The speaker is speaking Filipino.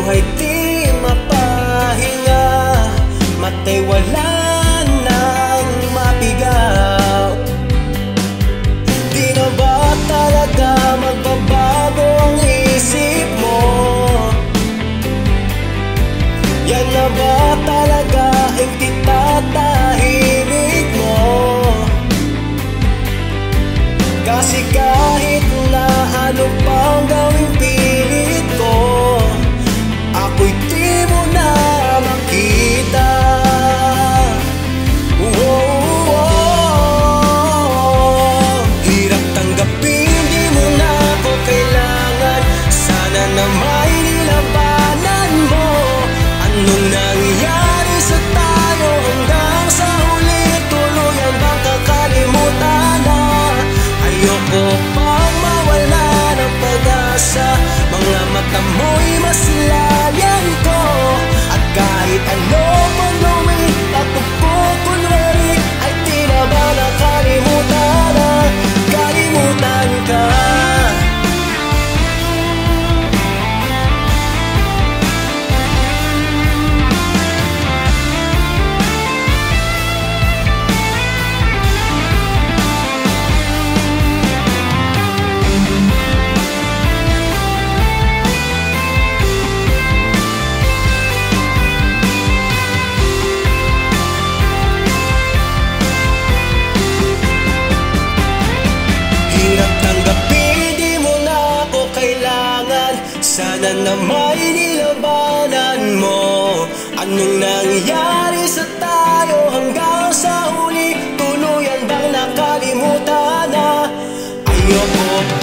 buhay di mapahinga, matay wala nang mapigaw. Di na ba talaga magbabago ang isip mo? Yan na ba talaga ang itatahimik mo? Kasi kahit na ano pang gawing pilit ko, ako'y di mo na makita. Hirap tanggapin, di mo na ako kailangan. Sana na may nilabanan mo. Anong nangyari sa tayo hanggang sa huli? Tuluyan bang kakalimutan na? Ayoko pang mawala ng pag-asa. Mga mata mo'y masilayan ko. At kahit ano pang gawin, ako po kunwari ay di na ba nakalimutan na? Kalimutan ka. Sana na may nilabanan mo. Anong nangyari sa tayo hanggang sa huli? Tuluyan bang nakalimutan na? Ayoko